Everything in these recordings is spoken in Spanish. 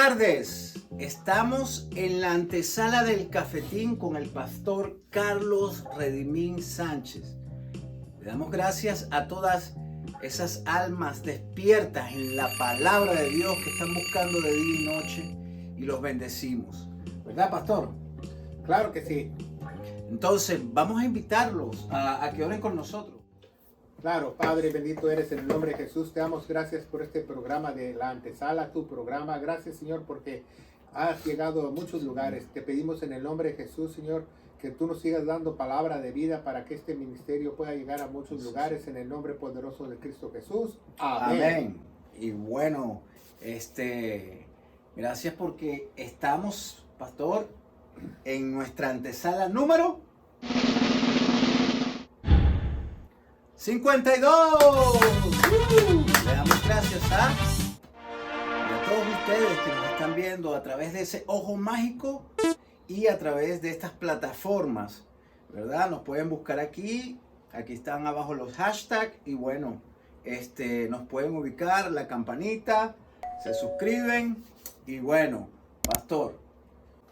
tardes, estamos en la antesala del cafetín con el pastor Carlos Redimín Sánchez. Le damos gracias a todas esas almas despiertas en la palabra de Dios que están buscando de día y noche y los bendecimos. ¿Verdad, pastor? Claro que sí. Entonces, vamos a invitarlos a que oren con nosotros. Claro, Padre, bendito eres en el nombre de Jesús. Te damos gracias por este programa de la antesala, tu programa. Gracias, Señor, porque has llegado a muchos lugares. Te pedimos en el nombre de Jesús, Señor, que tú nos sigas dando palabra de vida para que este ministerio pueda llegar a muchos lugares en el nombre poderoso de Cristo Jesús. Amén. Amén. Y bueno, gracias porque estamos, pastor, en nuestra antesala número 52. Le damos gracias a todos ustedes que nos están viendo a través de ese ojo mágico y a través de estas plataformas, ¿verdad? Nos pueden buscar aquí están abajo los hashtags y bueno, nos pueden ubicar, la campanita, se suscriben y bueno, pastor.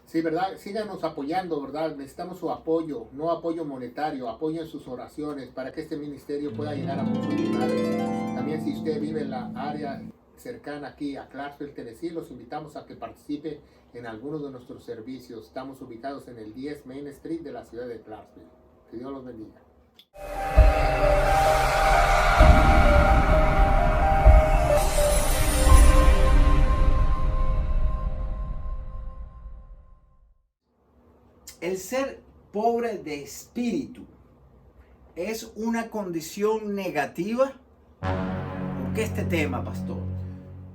Sí, ¿verdad? Síganos apoyando, ¿verdad? Necesitamos su apoyo, no apoyo monetario, apoyo en sus oraciones para que este ministerio pueda llegar a muchos lugares. También si usted vive en la área cercana aquí a Clarksville, Tennessee, los invitamos a que participe en algunos de nuestros servicios. Estamos ubicados en el 10 Main Street de la ciudad de Clarksville. Que Dios los bendiga. El ser pobre de espíritu es una condición negativa. ¿Por qué este tema, pastor?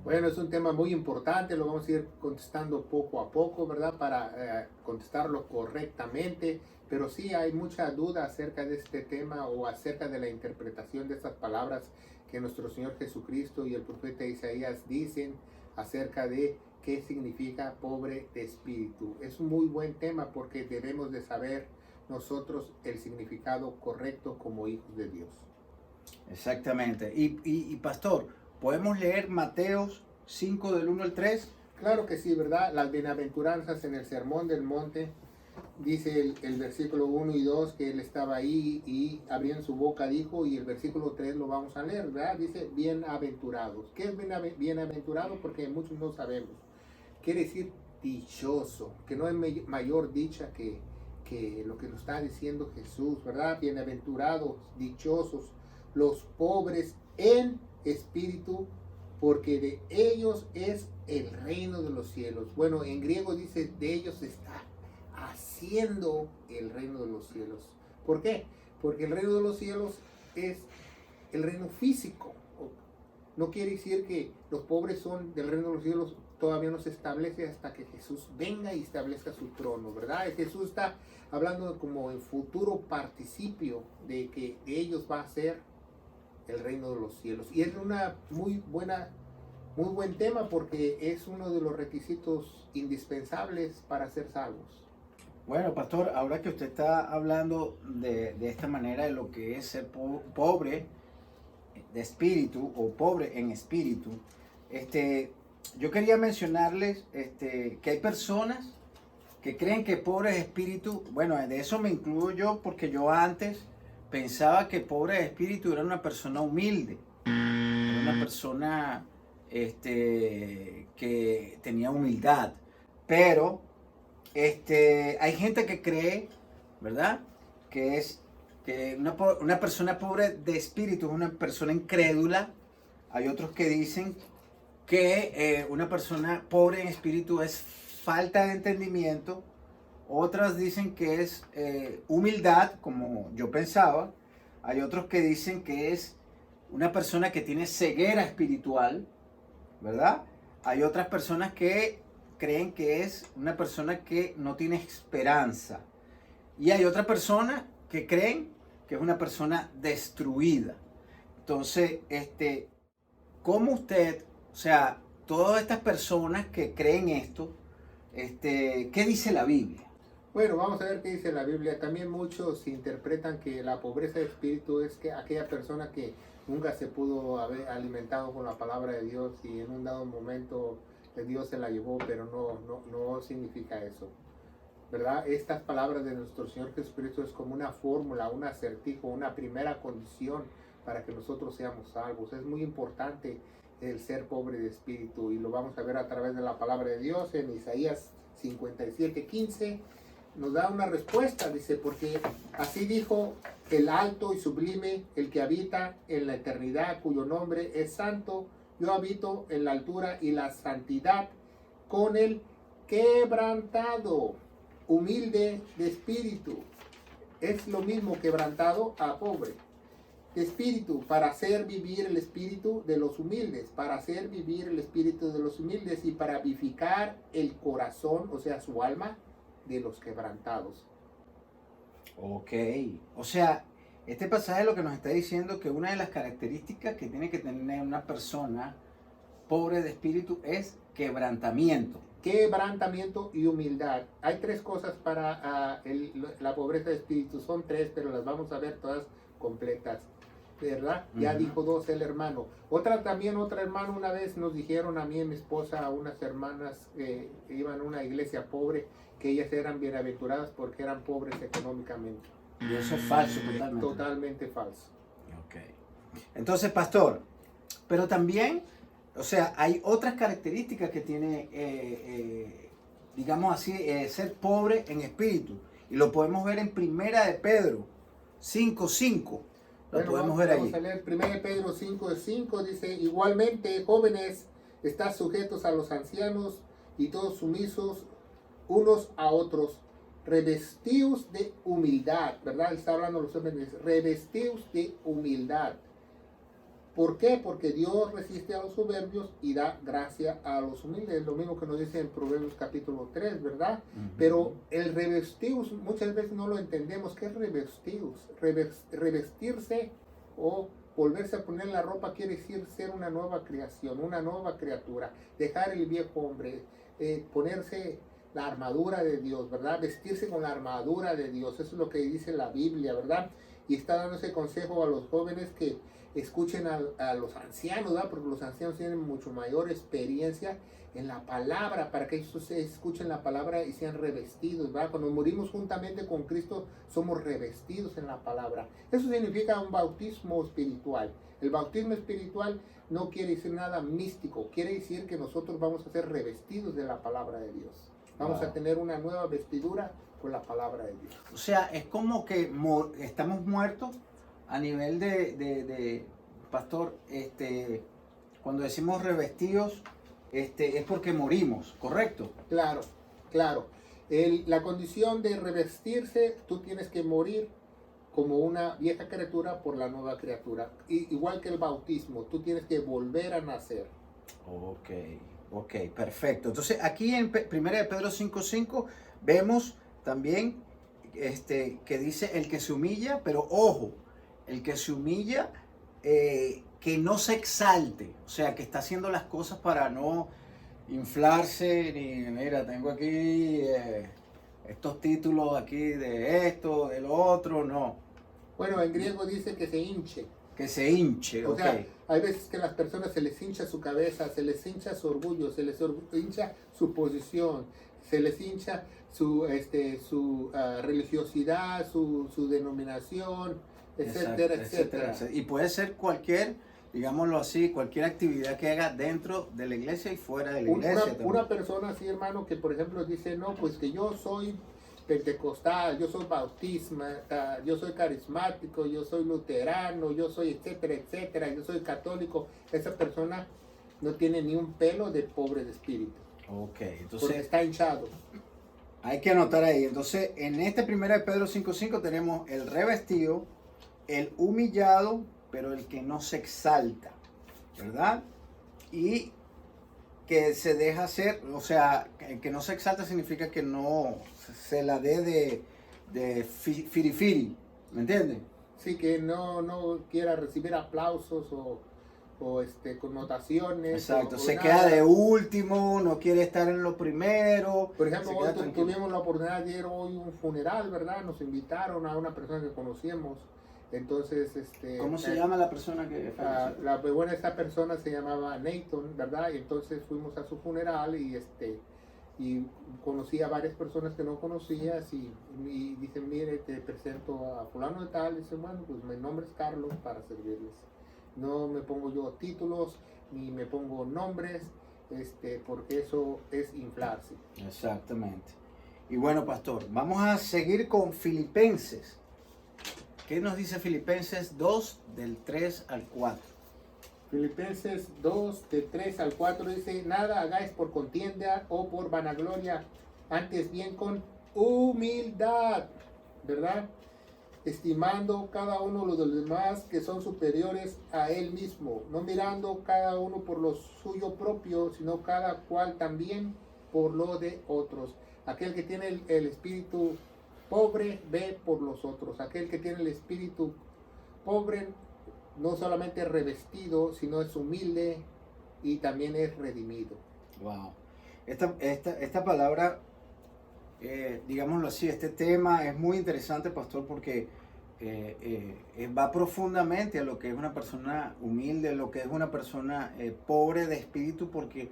Bueno, es un tema muy importante, lo vamos a ir contestando poco a poco, ¿verdad? Para contestarlo correctamente, pero sí hay mucha duda acerca de este tema o acerca de la interpretación de estas palabras que nuestro Señor Jesucristo y el profeta Isaías dicen acerca de qué significa pobre de espíritu. Es un muy buen tema porque debemos de saber nosotros el significado correcto como hijos de Dios. Exactamente. Y pastor, ¿podemos leer Mateos 5 del 1 al 3? Claro que sí, ¿verdad? Las bienaventuranzas en el Sermón del Monte, dice el versículo 1 y 2 que él estaba ahí y abriendo su boca dijo, y el versículo 3 lo vamos a leer, ¿verdad? Dice bienaventurados. ¿Qué es bienaventurado? Porque muchos no sabemos. Quiere decir dichoso, que no hay mayor dicha que lo que nos está diciendo Jesús, ¿verdad? Bienaventurados, dichosos, los pobres en espíritu, porque de ellos es el reino de los cielos. Bueno, en griego dice, de ellos está haciendo el reino de los cielos. ¿Por qué? Porque el reino de los cielos es el reino físico. No quiere decir que los pobres son del reino de los cielos, todavía no se establece hasta que Jesús venga y establezca su trono, ¿verdad? Jesús está hablando como en futuro participio de que de ellos va a ser el reino de los cielos. Y es una muy buen tema porque es uno de los requisitos indispensables para ser salvos. Bueno, pastor, ahora que usted está hablando de esta manera de lo que es ser pobre de espíritu o pobre en espíritu, yo quería mencionarles que hay personas que creen que pobre de espíritu, bueno, de eso me incluyo yo porque yo antes pensaba que pobre de espíritu era una persona humilde, era una persona que tenía humildad, pero hay gente que cree, ¿verdad? Que una persona pobre de espíritu es una persona incrédula. Hay otros que dicen que una persona pobre en espíritu es falta de entendimiento. Otras dicen que es humildad, como yo pensaba. Hay otros que dicen que es una persona que tiene ceguera espiritual, ¿verdad? Hay otras personas que creen que es una persona que no tiene esperanza. Y hay otras personas que creen que es una persona destruida. Entonces, ¿cómo usted, o sea, todas estas personas que creen esto, qué dice la Biblia? Bueno, vamos a ver qué dice la Biblia. También muchos interpretan que la pobreza de espíritu es que aquella persona que nunca se pudo haber alimentado con la palabra de Dios y en un dado momento Dios se la llevó, pero no significa eso, ¿verdad? Estas palabras de nuestro Señor Jesucristo es como una fórmula, un acertijo, una primera condición para que nosotros seamos salvos. Es muy importante el ser pobre de espíritu, y lo vamos a ver a través de la palabra de Dios en Isaías 57:15. Nos da una respuesta, dice, porque así dijo el alto y sublime, el que habita en la eternidad, cuyo nombre es santo. Yo habito en la altura y la santidad, con el quebrantado, humilde de espíritu. Es lo mismo quebrantado a pobre de espíritu, para hacer vivir el espíritu de los humildes, para hacer vivir el espíritu de los humildes y para vivificar el corazón, o sea, su alma, de los quebrantados. Ok, o sea, este pasaje lo que nos está diciendo que una de las características que tiene que tener una persona pobre de espíritu es quebrantamiento. Quebrantamiento y humildad. Hay tres cosas para la pobreza de espíritu. Son tres, pero las vamos a ver todas completas, ¿verdad? Ya dijo dos el hermano. Otra hermana una vez nos dijeron a mí y a mi esposa, a unas hermanas que iban a una iglesia pobre, que ellas eran bienaventuradas porque eran pobres económicamente. Y eso es falso totalmente. Totalmente falso. Ok. Entonces, pastor, pero también, o sea, hay otras características que tiene, digamos así, ser pobre en espíritu. Y lo podemos ver en Primera de Pedro 5:5. Lo podemos ver ahí. Vamos a leer 1 Pedro 5:5, dice, igualmente, jóvenes, estad sujetos a los ancianos y todos sumisos unos a otros, revestidos de humildad, ¿verdad? Está hablando a los jóvenes, revestidos de humildad. ¿Por qué? Porque Dios resiste a los soberbios y da gracia a los humildes. Lo mismo que nos dice en Proverbios capítulo 3, ¿verdad? Pero el revestidos, muchas veces no lo entendemos. ¿Qué es revestidos? Revestirse o volverse a poner la ropa quiere decir ser una nueva creación, una nueva criatura. Dejar el viejo hombre, ponerse la armadura de Dios, ¿verdad? Vestirse con la armadura de Dios. Eso es lo que dice la Biblia, ¿verdad? Y está dando ese consejo a los jóvenes que escuchen a los ancianos, ¿verdad? Porque los ancianos tienen mucho mayor experiencia en la palabra, para que ellos escuchen la palabra y sean revestidos, ¿verdad? Cuando morimos juntamente con Cristo, somos revestidos en la palabra. Eso significa un bautismo espiritual. El bautismo espiritual no quiere decir nada místico, quiere decir que nosotros vamos a ser revestidos de la palabra de Dios. Vamos a tener una nueva vestidura con la palabra de Dios. O sea, es como que estamos muertos a nivel de pastor, cuando decimos revestidos, es porque morimos, ¿correcto? Claro, claro. La condición de revestirse, tú tienes que morir como una vieja criatura por la nueva criatura. Igual que el bautismo, tú tienes que volver a nacer. Ok, perfecto. Entonces aquí en 1 de Pedro 5:5 vemos también que dice el que se humilla, pero ojo, el que se humilla, que no se exalte, o sea, que está haciendo las cosas para no inflarse, ni mira, tengo aquí estos títulos aquí de esto, de lo otro, no. Bueno, en griego dice que se hinche. Que se hinche, o sea, hay veces que a las personas se les hincha su cabeza, se les hincha su orgullo, se les hincha su posición, se les hincha su religiosidad, su denominación, etcétera, etcétera. Y puede ser cualquier, digámoslo así, cualquier actividad que haga dentro de la iglesia y fuera de la iglesia. Una persona así, hermano, que por ejemplo dice, no, pues que yo soy pentecostal, yo soy bautista, yo soy carismático, yo soy luterano, yo soy etcétera, etcétera, yo soy católico. Esa persona no tiene ni un pelo de pobre de espíritu. Ok, entonces porque está hinchado. Hay que anotar ahí. Entonces, en este 1 de Pedro 5:5 tenemos el revestido, el humillado, pero el que no se exalta, ¿verdad? Y que se deja hacer, o sea, que no se exalta significa que no se la dé de firifiri, ¿me entiendes? Sí, que no quiera recibir aplausos o connotaciones. Exacto, se queda de último, no quiere estar en lo primero. Por ejemplo, hoy tuvimos la oportunidad de ir hoy a un funeral, ¿verdad? Nos invitaron a una persona que conocíamos Entonces, ¿Cómo se llama la persona que falleció? Bueno, esta persona se llamaba Nathan, ¿verdad? Y entonces fuimos a su funeral y conocí a varias personas que no conocías y dicen, mire, te presento a fulano de tal. Y dice, bueno, pues mi nombre es Carlos para servirles. No me pongo yo títulos ni me pongo nombres, porque eso es inflarse. Exactamente. Y bueno, pastor, vamos a seguir con Filipenses. ¿Qué nos dice Filipenses 2, del 3 al 4? Filipenses 2, de 3 al 4 dice, nada hagáis por contienda o por vanagloria, antes bien con humildad, ¿verdad? Estimando cada uno los de los demás que son superiores a él mismo, no mirando cada uno por lo suyo propio, sino cada cual también por lo de otros. Aquel que tiene el espíritu pobre ve por los otros. Aquel que tiene el espíritu pobre no solamente es revestido, sino es humilde y también es redimido. Wow. Esta palabra, digámoslo así, este tema es muy interesante, pastor, porque va profundamente a lo que es una persona humilde, lo que es una persona pobre de espíritu, porque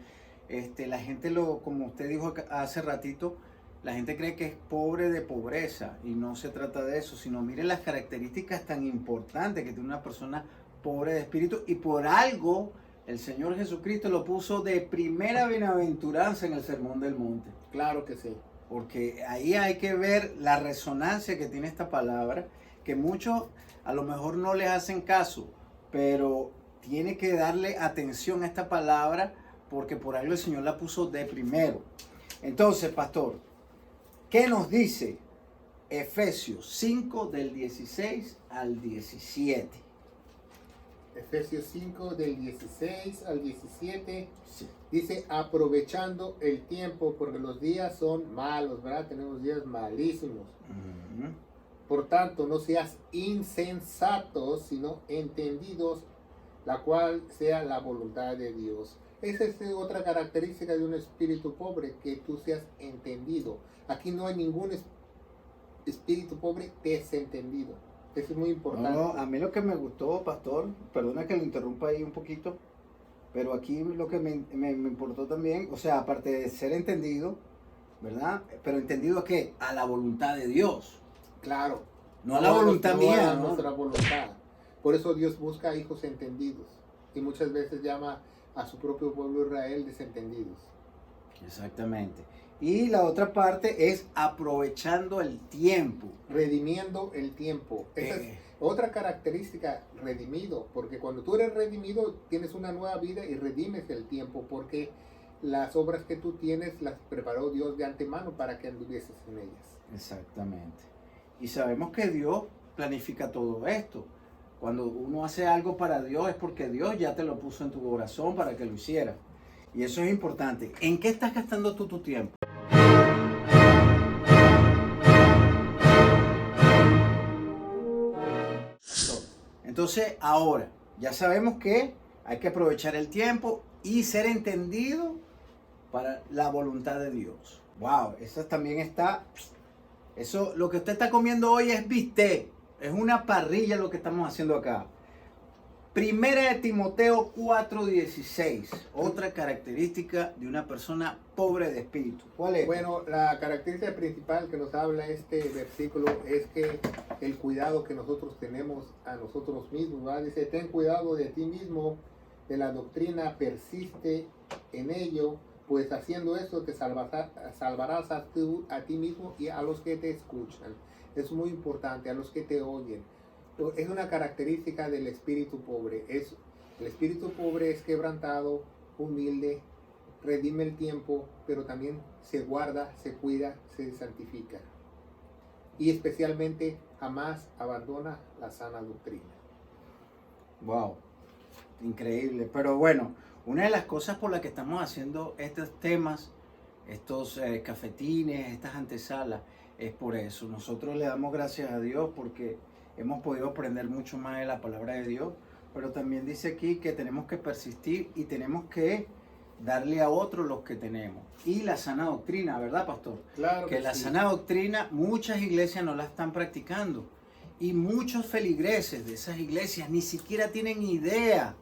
la gente, como usted dijo hace ratito, la gente cree que es pobre de pobreza y no se trata de eso, sino miren las características tan importantes que tiene una persona pobre de espíritu, y por algo el Señor Jesucristo lo puso de primera bienaventuranza en el Sermón del Monte. Claro que sí. Porque ahí hay que ver la resonancia que tiene esta palabra, que muchos a lo mejor no les hacen caso, pero tiene que darle atención a esta palabra porque por algo el Señor la puso de primero. Entonces, pastor, ¿qué nos dice Efesios 5 del 16 al 17? Efesios 5 del 16 al 17 Sí. dice, aprovechando el tiempo porque los días son malos, ¿verdad? Tenemos días malísimos. Uh-huh. Por tanto, no seas insensatos, sino entendidos, la cual sea la voluntad de Dios. Esa es otra característica de un espíritu pobre, que tú seas entendido. Aquí no hay ningún espíritu pobre desentendido. Eso es muy importante. No, a mí lo que me gustó, pastor, perdona que lo interrumpa ahí un poquito, pero aquí lo que me importó también, o sea, aparte de ser entendido, ¿verdad? Pero entendido a qué? A la voluntad de Dios. Claro. No a la voluntad mía, a ¿no? nuestra voluntad. Por eso Dios busca hijos entendidos y muchas veces llama a su propio pueblo Israel desentendidos. Exactamente. Y la otra parte es aprovechando el tiempo. Redimiendo el tiempo. Esa es otra característica, redimido, porque cuando tú eres redimido tienes una nueva vida y redimes el tiempo, porque las obras que tú tienes las preparó Dios de antemano para que anduvieses en ellas. Exactamente. Y sabemos que Dios planifica todo esto. Cuando uno hace algo para Dios es porque Dios ya te lo puso en tu corazón para que lo hicieras. Y eso es importante. ¿En qué estás gastando tú tu tiempo? Entonces, ahora, ya sabemos que hay que aprovechar el tiempo y ser entendido para la voluntad de Dios. Wow, eso también está... Eso, lo que usted está comiendo hoy es bistec. Es una parrilla lo que estamos haciendo acá. Primera de Timoteo 4:16. Otra característica de una persona pobre de espíritu. ¿Cuál es? Bueno, la característica principal que nos habla este versículo es que el cuidado que nosotros tenemos a nosotros mismos, ¿verdad? Dice, ten cuidado de ti mismo, de la doctrina, persiste en ello, pues haciendo esto te salvarás a ti mismo y a los que te escuchan. Es muy importante, a los que te oyen. Es una característica del espíritu pobre. El espíritu pobre es quebrantado, humilde, redime el tiempo, pero también se guarda, se cuida, se santifica. Y especialmente jamás abandona la sana doctrina. Wow, increíble. Pero bueno, una de las cosas por las que estamos haciendo estos temas, estos cafetines, estas antesalas, es por eso. Nosotros le damos gracias a Dios porque hemos podido aprender mucho más de la palabra de Dios, pero también dice aquí que tenemos que persistir y tenemos que darle a otros los que tenemos. Y la sana doctrina, ¿verdad, pastor? Claro que la sí. sana doctrina muchas iglesias no la están practicando. Y muchos feligreses de esas iglesias ni siquiera tienen idea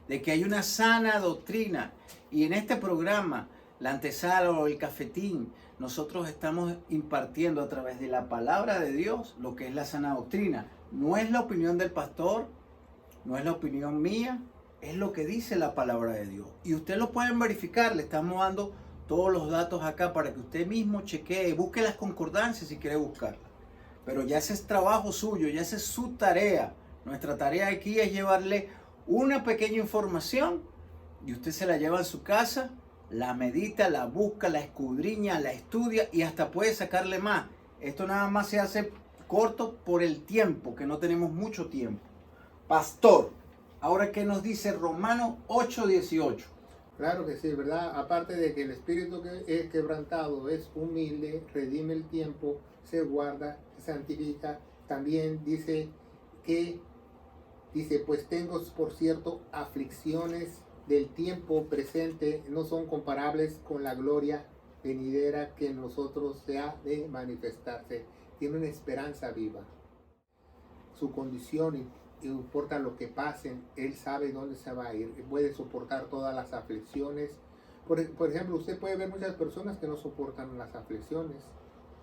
de que hay una sana doctrina. Y en este programa, la antesala o el cafetín, nosotros estamos impartiendo a través de la palabra de Dios lo que es la sana doctrina. No es la opinión del pastor, no es la opinión mía, es lo que dice la palabra de Dios. Y ustedes lo pueden verificar, le estamos dando todos los datos acá para que usted mismo chequee, busque las concordancias si quiere buscarlas. Pero ya ese es trabajo suyo, ya esa es su tarea. Nuestra tarea aquí es llevarle una pequeña información y usted se la lleva a su casa, la medita, la busca, la escudriña, la estudia y hasta puede sacarle más. Esto nada más se hace corto por el tiempo, que no tenemos mucho tiempo. Pastor, ahora ¿qué nos dice Romanos 8:18? Claro que sí, ¿verdad? Aparte de que el espíritu que es quebrantado es humilde, redime el tiempo, se guarda, se santifica. También dice, pues tengo por cierto aflicciones del tiempo presente, no son comparables con la gloria venidera que en nosotros se ha de manifestarse. Tiene una esperanza viva. Su condición importa lo que pasen, él sabe dónde se va a ir, puede soportar todas las aflicciones. Por ejemplo, usted puede ver muchas personas que no soportan las aflicciones,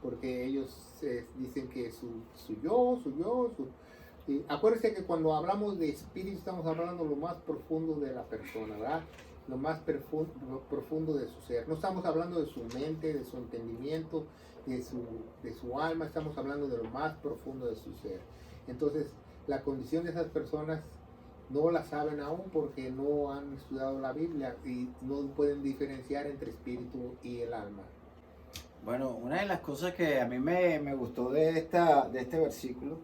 porque ellos dicen que su yo. Y acuérdense que cuando hablamos de espíritu estamos hablando lo más profundo de la persona, ¿verdad? Lo más profundo de su ser. No estamos hablando de su mente, de su entendimiento, de su alma, estamos hablando de lo más profundo de su ser. Entonces, la condición de esas personas no la saben aún porque no han estudiado la Biblia y no pueden diferenciar entre espíritu y el alma. Bueno, una de las cosas que a mí me gustó de este versículo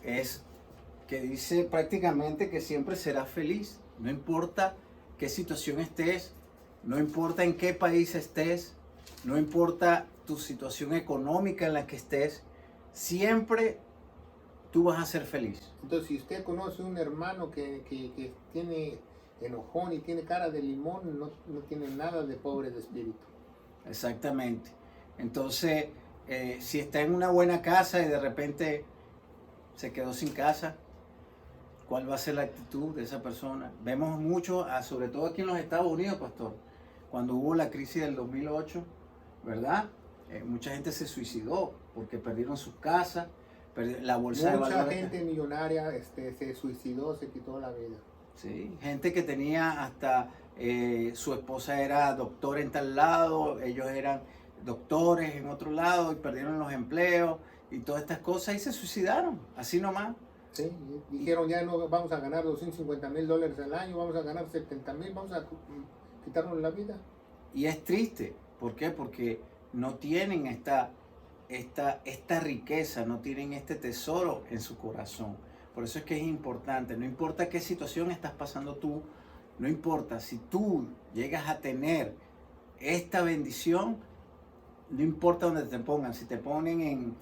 es que dice prácticamente que siempre serás feliz, no importa qué situación estés, no importa en qué país estés, no importa tu situación económica en la que estés, siempre tú vas a ser feliz. Entonces, si usted conoce un hermano que tiene enojón y tiene cara de limón, no tiene nada de pobre de espíritu. Exactamente. Entonces, si está en una buena casa y de repente se quedó sin casa, ¿cuál va a ser la actitud de esa persona? Vemos mucho, sobre todo aquí en los Estados Unidos, pastor, cuando hubo la crisis del 2008, ¿verdad? Mucha gente se suicidó porque perdieron sus casas, la bolsa de valores. Mucha gente millonaria se suicidó, se quitó la vida. Sí, gente que tenía hasta, su esposa era doctora en tal lado, ellos eran doctores en otro lado y perdieron los empleos y todas estas cosas y se suicidaron, así nomás. Sí, dijeron ya no vamos a ganar $250,000 al año, vamos a ganar 70,000, vamos a quitarnos la vida. Y es triste, ¿por qué? Porque no tienen esta riqueza, no tienen este tesoro en su corazón. Por eso es que es importante, no importa qué situación estás pasando tú, no importa si tú llegas a tener esta bendición, no importa dónde te pongan, si te ponen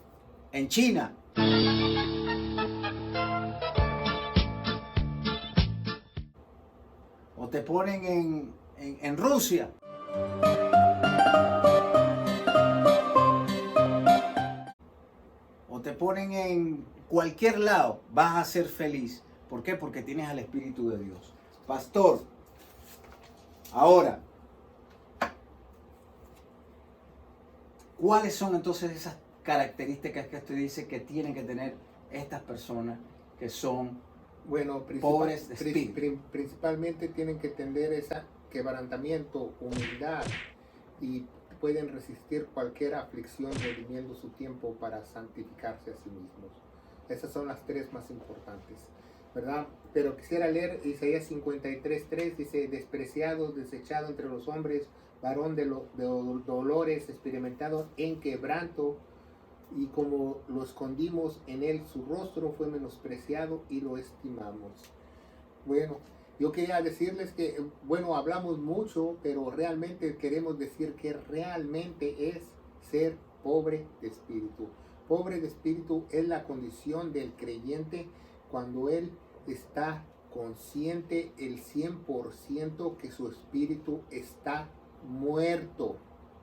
en China, o te ponen en Rusia, o te ponen en cualquier lado, vas a ser feliz. ¿Por qué? Porque tienes al Espíritu de Dios. Pastor, ahora, ¿cuáles son entonces esas características que usted dice que tienen que tener estas personas que son pobres de espíritu? Principalmente tienen que tener ese quebrantamiento, humildad, y pueden resistir cualquier aflicción redimiendo su tiempo para santificarse a sí mismos. Esas son las tres más importantes, ¿verdad? Pero quisiera leer Isaías 53:3, dice: despreciado, desechado entre los hombres, varón de dolores, experimentado en quebranto, y como lo escondimos en él, su rostro fue menospreciado y lo estimamos. Bueno, yo quería decirles que, bueno, hablamos mucho, pero realmente queremos decir que realmente es ser pobre de espíritu. Pobre de espíritu es la condición del creyente cuando él está consciente el 100% que su espíritu está muerto,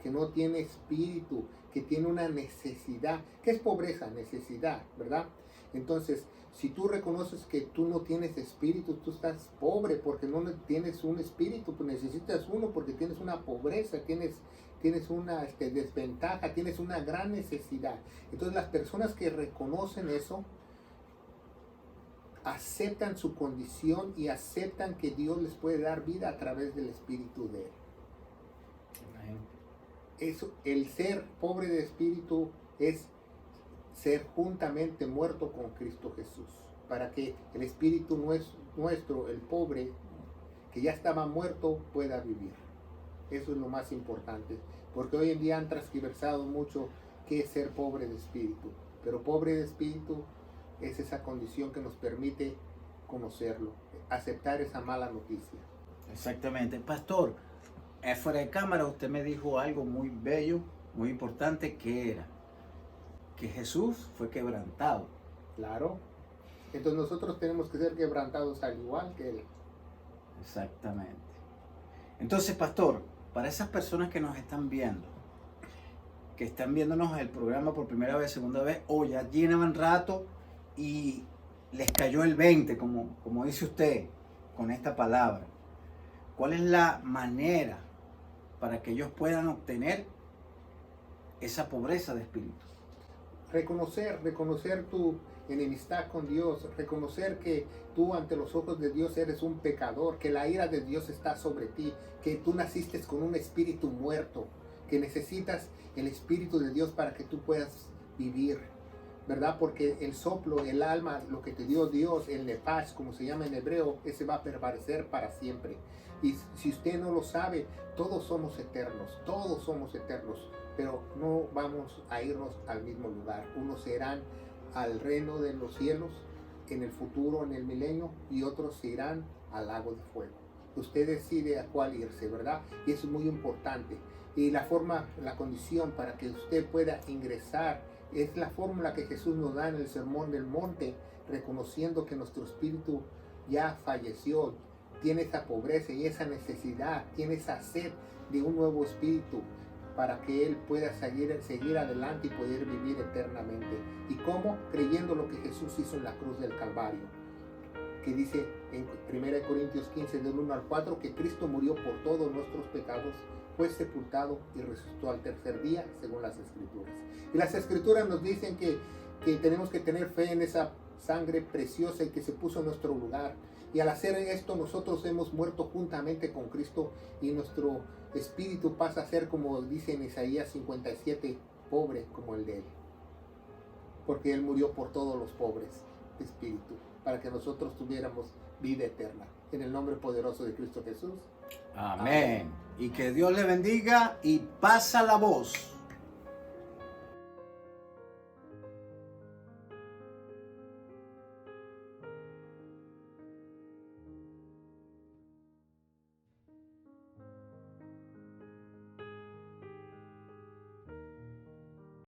que no tiene espíritu, que tiene una necesidad. ¿Qué es pobreza? Necesidad, ¿verdad? Entonces, si tú reconoces que tú no tienes espíritu, tú estás pobre porque no tienes un espíritu, pues necesitas uno porque tienes una pobreza, tienes una desventaja, tienes una gran necesidad. Entonces las personas que reconocen eso, aceptan su condición y aceptan que Dios les puede dar vida a través del espíritu de él. Eso, el ser pobre de espíritu es ser juntamente muerto con Cristo Jesús, para que el espíritu nuestro, el pobre, que ya estaba muerto, pueda vivir. Eso es lo más importante, porque hoy en día han transgiversado mucho qué es ser pobre de espíritu, pero pobre de espíritu es esa condición que nos permite conocerlo, aceptar esa mala noticia. Exactamente. Pastor, fuera de cámara usted me dijo algo muy bello, muy importante, que era que Jesús fue quebrantado. Claro. Entonces nosotros tenemos que ser quebrantados al igual que Él. Exactamente. Entonces, pastor, para esas personas que nos están viendo, que están viéndonos el programa por primera vez, segunda vez, o ya llevan rato y les cayó el 20, como dice usted, con esta palabra, ¿cuál es la manera para que ellos puedan obtener esa pobreza de espíritu? Reconocer tu enemistad con Dios, reconocer que tú ante los ojos de Dios eres un pecador, que la ira de Dios está sobre ti, que tú naciste con un espíritu muerto, que necesitas el espíritu de Dios para que tú puedas vivir, ¿verdad? Porque el soplo, el alma, lo que te dio Dios, el nefesh, como se llama en hebreo, ese va a permanecer para siempre. Y si usted no lo sabe, todos somos eternos, pero no vamos a irnos al mismo lugar. Unos se irán al reino de los cielos en el futuro, en el milenio, y otros se irán al lago de fuego. Usted decide a cuál irse, ¿verdad? Y eso es muy importante. Y la condición para que usted pueda ingresar es la fórmula que Jesús nos da en el Sermón del Monte, reconociendo que nuestro espíritu ya falleció, tiene esa pobreza y esa necesidad, tiene esa sed de un nuevo espíritu, para que él pueda seguir adelante y poder vivir eternamente. ¿Y cómo? Creyendo lo que Jesús hizo en la cruz del Calvario, que dice en 1 Corintios 15, del 1 al 4, que Cristo murió por todos nuestros pecados, fue sepultado y resucitó al tercer día, según las Escrituras. Y las Escrituras nos dicen que tenemos que tener fe en esa sangre preciosa y que se puso en nuestro lugar. Y al hacer esto, nosotros hemos muerto juntamente con Cristo y nuestro espíritu pasa a ser, como dice en Isaías 57, pobre como el de Él. Porque Él murió por todos los pobres de espíritu, para que nosotros tuviéramos vida eterna. En el nombre poderoso de Cristo Jesús. Amén. Y que Dios le bendiga y pasa la voz.